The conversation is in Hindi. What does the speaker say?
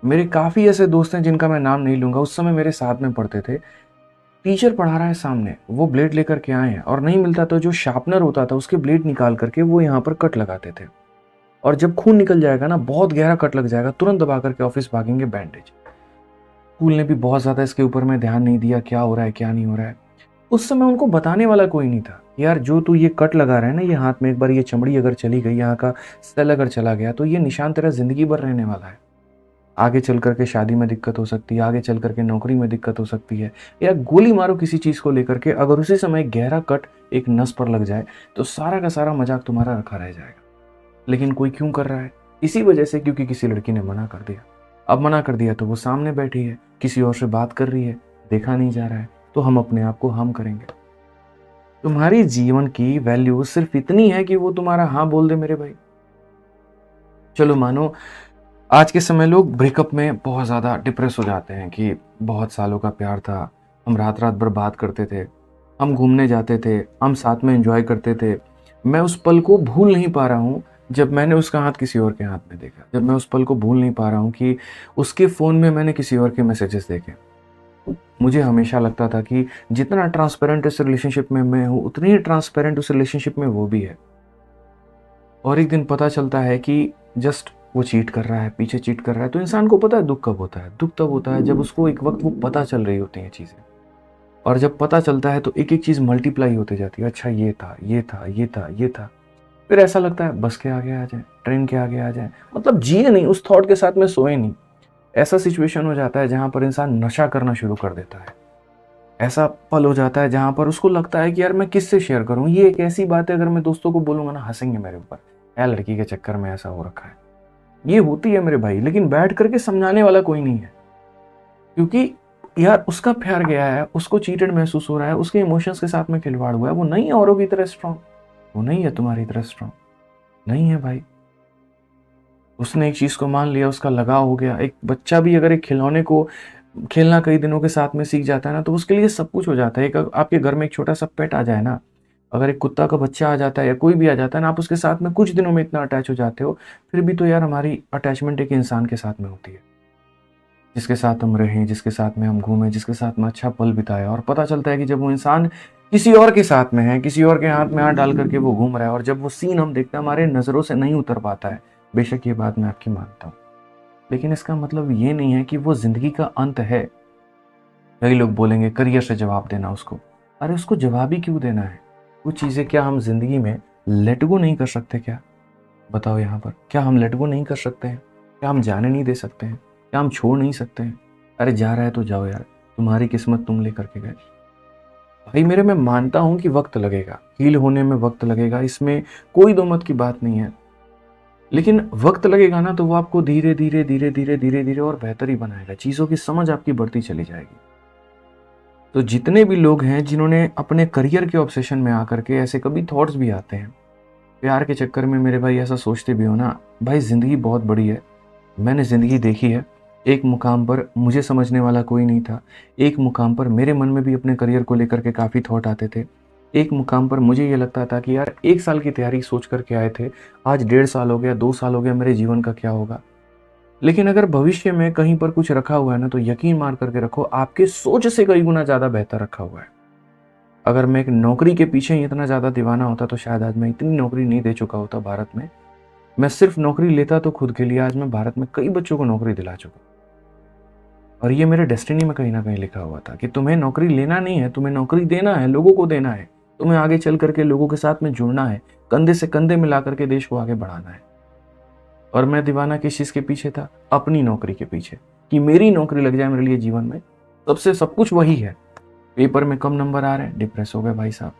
मेरे काफ़ी ऐसे दोस्त हैं जिनका मैं नाम नहीं लूँगा, उस समय मेरे साथ में पढ़ते थे। टीचर पढ़ा रहा है सामने, वो ब्लेड लेकर के आए हैं और नहीं मिलता तो जो शार्पनर होता था उसके ब्लेड निकाल करके वो यहाँ पर कट लगाते थे। और जब खून निकल जाएगा ना, बहुत गहरा कट लग जाएगा, तुरंत दबा करके ऑफिस भागेंगे बैंडेज। स्कूल ने भी बहुत ज़्यादा इसके ऊपर में ध्यान नहीं दिया, क्या हो रहा है क्या नहीं हो रहा है। उस समय उनको बताने वाला कोई नहीं था। यार जो तू ये कट लगा रहा है ना, ये हाथ में एक बार ये चमड़ी अगर चली गई, यहाँ का सेल अगर चला गया तो ये निशान तेरा ज़िंदगी भर रहने वाला है। आगे चल कर के शादी में दिक्कत हो सकती है, आगे चल कर के नौकरी में दिक्कत हो सकती है, या गोली मारो किसी चीज़ को लेकर के, अगर उसी समय एक गहरा कट एक नस पर लग जाए तो सारा का सारा मजाक तुम्हारा रखा रह जाएगा। लेकिन कोई क्यों कर रहा है? इसी वजह से, क्योंकि किसी लड़की ने मना कर दिया। अब मना कर दिया तो वो सामने बैठी है, किसी और से बात कर रही है, देखा नहीं जा रहा है, तो हम अपने आप को हम करेंगे। तुम्हारी जीवन की वैल्यू सिर्फ इतनी है कि वो तुम्हारा हाँ बोल दे मेरे भाई। चलो मानो आज के समय लोग ब्रेकअप में बहुत ज़्यादा डिप्रेस हो जाते हैं कि बहुत सालों का प्यार था, हम रात रात भर बात करते थे, हम घूमने जाते थे, हम साथ में एंजॉय करते थे। मैं उस पल को भूल नहीं पा रहा हूँ जब मैंने उसका हाथ किसी और के हाथ में देखा, जब मैं उस पल को भूल नहीं पा रहा हूँ कि उसके फ़ोन में मैंने किसी और के मैसेजेस देखे। मुझे हमेशा लगता था कि जितना ट्रांसपेरेंट इस रिलेशनशिप में मैं हूँ, उतनी ही ट्रांसपेरेंट उस रिलेशनशिप में वो भी है। और एक दिन पता चलता है कि जस्ट वो चीट कर रहा है, पीछे चीट कर रहा है। तो इंसान को पता है दुःख कब होता है? दुःख तब होता है जब उसको एक वक़्त वो पता चल रही होती हैं चीज़ें। और जब पता चलता है तो एक-एक चीज़ मल्टीप्लाई होती जाती है। अच्छा ये था, ये था, ये था, ये था। फिर ऐसा लगता है बस के आगे आ जाएँ, ट्रेन के आगे आ जाएँ। मतलब जिए नहीं, उस थॉट के साथ में सोए नहीं। ऐसा सिचुएशन हो जाता है जहाँ पर इंसान नशा करना शुरू कर देता है। ऐसा पल हो जाता है जहाँ पर उसको लगता है कि यार मैं किससे शेयर करूँ? ये एक ऐसी बात है, अगर मैं दोस्तों को बोलूँगा ना, हँसेंगे मेरे ऊपर। यार लड़की के चक्कर में ऐसा हो रखा है। ये होती है मेरे भाई, लेकिन बैठ करके समझाने वाला कोई नहीं है। क्योंकि यार उसका प्यार गया है, उसको चीटेड महसूस हो रहा है, उसके इमोशंस के साथ में खिलवाड़ हुआ है। वो नहीं है औरों की तरह स्ट्रांग, वो नहीं है तुम्हारी तरह स्ट्रांग, नहीं है भाई। उसने एक चीज को मान लिया, उसका लगाव हो गया। एक बच्चा भी अगर एक खिलौने को खेलना कई दिनों के साथ में सीख जाता है ना, तो उसके लिए सब कुछ हो जाता है। एक आपके घर में एक छोटा सा पेट आ जाए ना, अगर एक कुत्ता का बच्चा आ जाता है या कोई भी आ जाता है ना, आप उसके साथ में कुछ दिनों में इतना अटैच हो जाते हो। फिर भी तो यार हमारी अटैचमेंट एक इंसान के साथ में होती है, जिसके साथ हम रहें, जिसके साथ में हम घूमें, जिसके साथ में अच्छा पल बिताए। और पता चलता है कि जब वो इंसान किसी और के साथ में है, किसी और के हाथ में हाथ डाल करके वो घूम रहा है, और जब वो सीन हम देखते हैं, हमारे नज़रों से नहीं उतर पाता है। बेशक ये बात मैं आपकी मानता हूँ, लेकिन इसका मतलब ये नहीं है कि वो ज़िंदगी का अंत है। कई लोग बोलेंगे करियर से जवाब देना उसको। अरे उसको जवाब ही क्यों देना है? कुछ चीज़ें क्या हम ज़िंदगी में लेट गो नहीं कर सकते क्या? बताओ यहाँ पर, क्या हम लेट गो नहीं कर सकते हैं? क्या हम जाने नहीं दे सकते हैं? क्या हम छोड़ नहीं सकते हैं? अरे जा रहा है तो जाओ यार, तुम्हारी किस्मत तुम लेकर के गए। भाई मेरे, मैं मानता हूँ कि वक्त लगेगा, हील होने में वक्त लगेगा, इसमें कोई दो मत की बात नहीं है। लेकिन वक्त लगेगा ना, तो वो आपको धीरे धीरे धीरे धीरे धीरे धीरे और बेहतर ही बनाएगा। चीज़ों की समझ आपकी बढ़ती चली जाएगी। तो जितने भी लोग हैं जिन्होंने अपने करियर के ऑब्सेशन में आकर के, ऐसे कभी थॉट्स भी आते हैं प्यार के चक्कर में, मेरे भाई ऐसा सोचते भी हो ना, भाई ज़िंदगी बहुत बड़ी है। मैंने ज़िंदगी देखी है। एक मुकाम पर मुझे समझने वाला कोई नहीं था। एक मुकाम पर मेरे मन में भी अपने करियर को लेकर के काफ़ी थॉट आते थे। एक मुकाम पर मुझे ये लगता था कि यार 1 साल की तैयारी सोच कर के आए थे, आज 1.5 साल हो गया, 2 साल हो गया, मेरे जीवन का क्या होगा? लेकिन अगर भविष्य में कहीं पर कुछ रखा हुआ है ना, तो यकीन मार करके रखो, आपके सोच से कई गुना ज़्यादा बेहतर रखा हुआ है। अगर मैं एक नौकरी के पीछे ही इतना ज़्यादा दीवाना होता, तो शायद आज मैं इतनी नौकरी नहीं दे चुका होता भारत में। मैं सिर्फ नौकरी लेता तो खुद के लिए, आज मैं भारत में कई बच्चों को नौकरी दिला चुका। और ये मेरे डेस्टिनी में कहीं ना कहीं लिखा हुआ था कि तुम्हें नौकरी लेना नहीं है, तुम्हें नौकरी देना है, लोगों को देना है। तुम्हें आगे चल करके लोगों के साथ में जुड़ना है, कंधे से कंधे मिला करके देश को आगे बढ़ाना है। और मैं दीवाना किस चीज़ के पीछे था? अपनी नौकरी के पीछे, कि मेरी नौकरी लग जाए मेरे लिए जीवन में। सबसे सब कुछ वही है। पेपर में कम नंबर आ रहे हैं, डिप्रेस हो गए भाई साहब।